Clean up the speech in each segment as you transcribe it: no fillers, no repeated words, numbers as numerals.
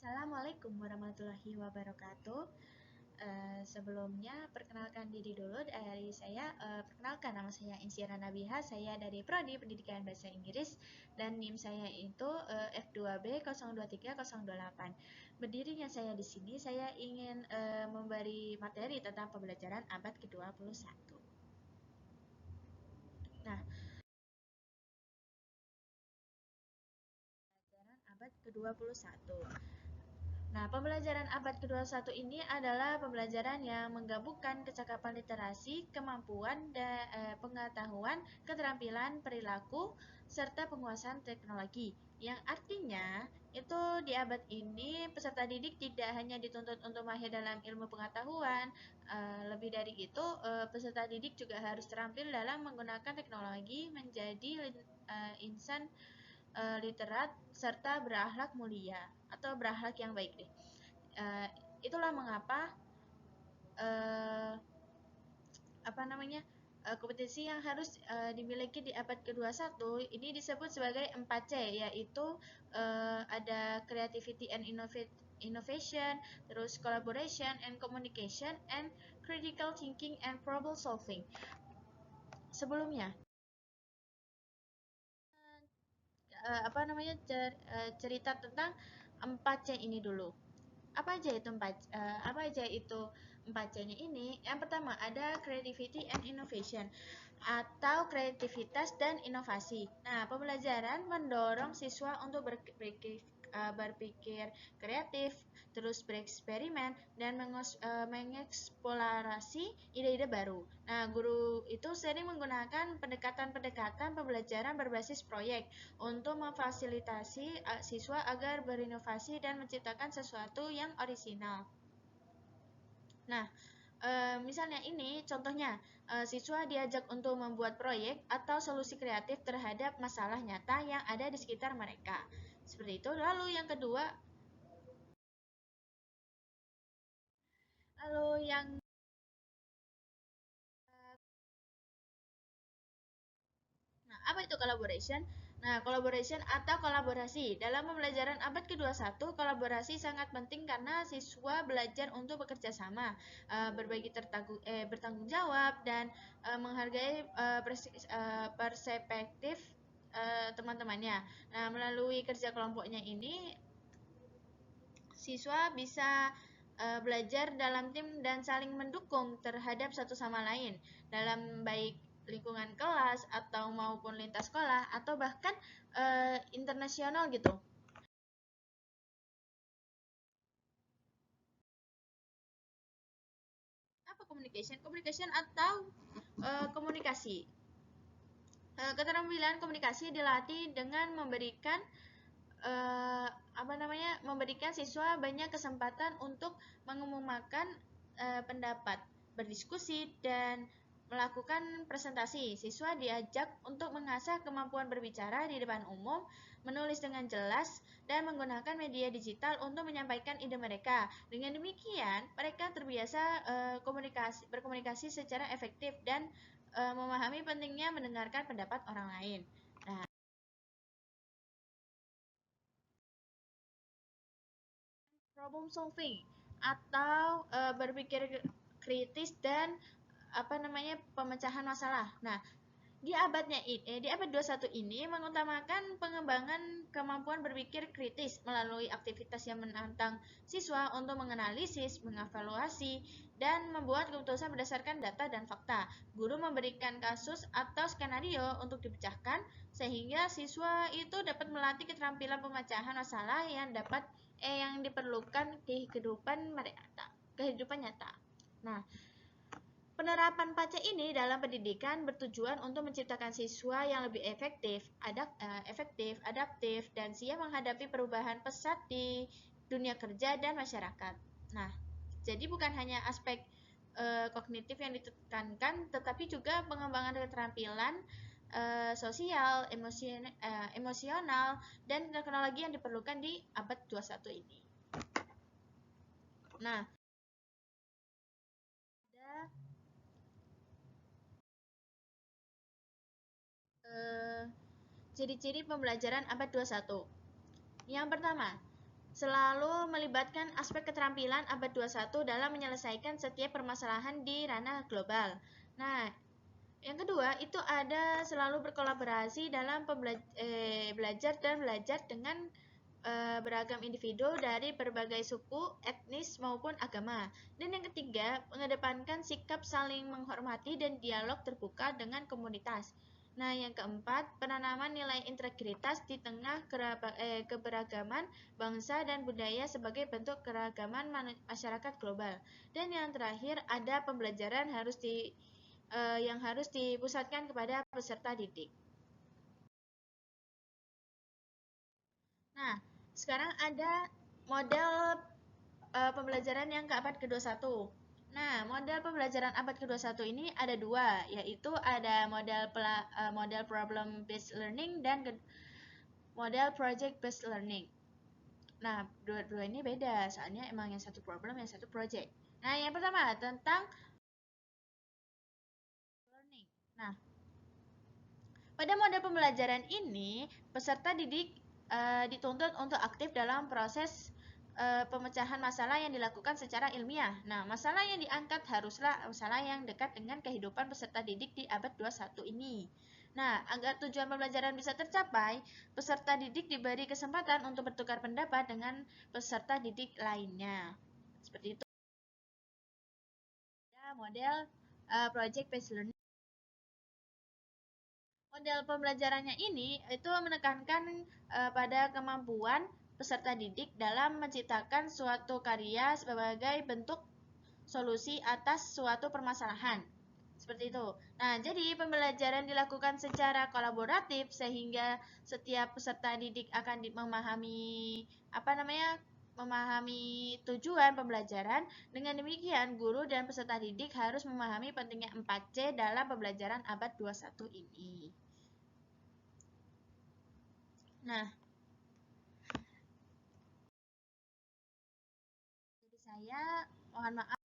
Assalamualaikum warahmatullahi wabarakatuh. Sebelumnya perkenalkan diri dulu dari saya. Perkenalkan, nama saya Insyira Nabiha. Saya dari Prodi Pendidikan Bahasa Inggris dan NIM saya itu F2B 023028. Berdirinya saya di sini, saya ingin memberi materi tentang pembelajaran abad ke-21. Nah, pembelajaran abad ke-21. Nah, pembelajaran abad ke-21 ini adalah pembelajaran yang menggabungkan kecakapan literasi, kemampuan, pengetahuan, keterampilan, perilaku, serta penguasaan teknologi. Yang artinya, itu di abad ini peserta didik tidak hanya dituntut untuk mahir dalam ilmu pengetahuan, lebih dari itu, peserta didik juga harus terampil dalam menggunakan teknologi menjadi insan literat serta berakhlak mulia atau berakhlak yang baik deh. Itulah mengapa kompetensi yang harus dimiliki di abad ke-21 ini disebut sebagai 4C, yaitu ada creativity and innovation, terus collaboration and communication, and critical thinking and problem solving. Sebelumnya cerita tentang 4C ini dulu. Apa aja itu 4C-nya ini? Yang pertama ada creativity and innovation atau kreativitas dan inovasi. Nah, pembelajaran mendorong siswa untuk berpikir kreatif, terus bereksperimen dan mengeksplorasi ide-ide baru. Nah, guru itu sering menggunakan pendekatan-pendekatan pembelajaran berbasis proyek untuk memfasilitasi siswa agar berinovasi dan menciptakan sesuatu yang orisinal. Nah, misalnya ini contohnya, siswa diajak untuk membuat proyek atau solusi kreatif terhadap masalah nyata yang ada di sekitar mereka. Seperti itu. Lalu yang kedua, nah, apa itu collaboration? Nah, collaboration atau kolaborasi. Dalam pembelajaran abad ke-21, kolaborasi sangat penting karena siswa belajar untuk bekerja sama, bertanggung jawab, dan menghargai perspektif teman-temannya. Nah, melalui kerja kelompoknya ini, siswa bisa belajar dalam tim dan saling mendukung terhadap satu sama lain dalam baik lingkungan kelas atau maupun lintas sekolah atau bahkan internasional gitu. Apa communication? Communication atau komunikasi. Keterampilan komunikasi dilatih dengan memberikan memberikan siswa banyak kesempatan untuk mengemukakan pendapat, berdiskusi, dan melakukan presentasi. Siswa diajak untuk mengasah kemampuan berbicara di depan umum, menulis dengan jelas, dan menggunakan media digital untuk menyampaikan ide mereka. Dengan demikian, mereka terbiasa berkomunikasi secara efektif dan memahami pentingnya mendengarkan pendapat orang lain. Nah, problem solving atau berpikir kritis dan pemecahan masalah. Nah, di abad 21 ini mengutamakan pengembangan kemampuan berpikir kritis melalui aktivitas yang menantang siswa untuk menganalisis, mengevaluasi, dan membuat keputusan berdasarkan data dan fakta. Guru memberikan kasus atau skenario untuk dipecahkan sehingga siswa itu dapat melatih keterampilan pemecahan masalah yang diperlukan di kehidupan nyata. Nah, penerapan PACE ini dalam pendidikan bertujuan untuk menciptakan siswa yang lebih efektif, adaptif, dan siap menghadapi perubahan pesat di dunia kerja dan masyarakat. Nah, jadi bukan hanya aspek kognitif yang ditekankan, tetapi juga pengembangan keterampilan sosial, emosional, dan teknologi yang diperlukan di abad 21 ini. Nah, ciri-ciri pembelajaran abad 21. Yang pertama, selalu melibatkan aspek keterampilan abad 21 dalam menyelesaikan setiap permasalahan di ranah global. Nah, yang kedua itu ada selalu berkolaborasi dalam belajar dan belajar dengan beragam individu dari berbagai suku, etnis maupun agama. Dan yang ketiga, mengedepankan sikap saling menghormati dan dialog terbuka dengan komunitas. Nah, yang keempat, penanaman nilai integritas di tengah keberagaman bangsa dan budaya sebagai bentuk keragaman masyarakat global. Dan yang terakhir, ada pembelajaran yang harus dipusatkan kepada peserta didik. Nah, sekarang ada model pembelajaran yang ke abad ke-21. Nah, model pembelajaran abad ke-21 ini ada dua, yaitu ada model problem based learning dan model project based learning. Nah, dua-dua ini beda, soalnya emang yang satu problem, yang satu project. Nah, yang pertama tentang learning. Nah, pada model pembelajaran ini, peserta didik dituntut untuk aktif dalam proses pemecahan masalah yang dilakukan secara ilmiah. Nah, masalah yang diangkat haruslah masalah yang dekat dengan kehidupan peserta didik di abad 21 ini. Nah, agar tujuan pembelajaran bisa tercapai, peserta didik diberi kesempatan untuk bertukar pendapat dengan peserta didik lainnya. Seperti itu. Model project based learning. Model pembelajarannya ini itu menekankan pada kemampuan peserta didik dalam menciptakan suatu karya sebagai bentuk solusi atas suatu permasalahan. Seperti itu. Nah, jadi pembelajaran dilakukan secara kolaboratif sehingga setiap peserta didik akan memahami tujuan pembelajaran. Dengan demikian, guru dan peserta didik harus memahami pentingnya 4C dalam pembelajaran abad 21 ini. Nah, jadi saya mohon maaf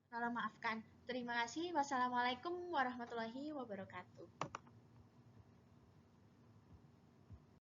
kalau maafkan. Terima kasih. Wassalamualaikum warahmatullahi wabarakatuh.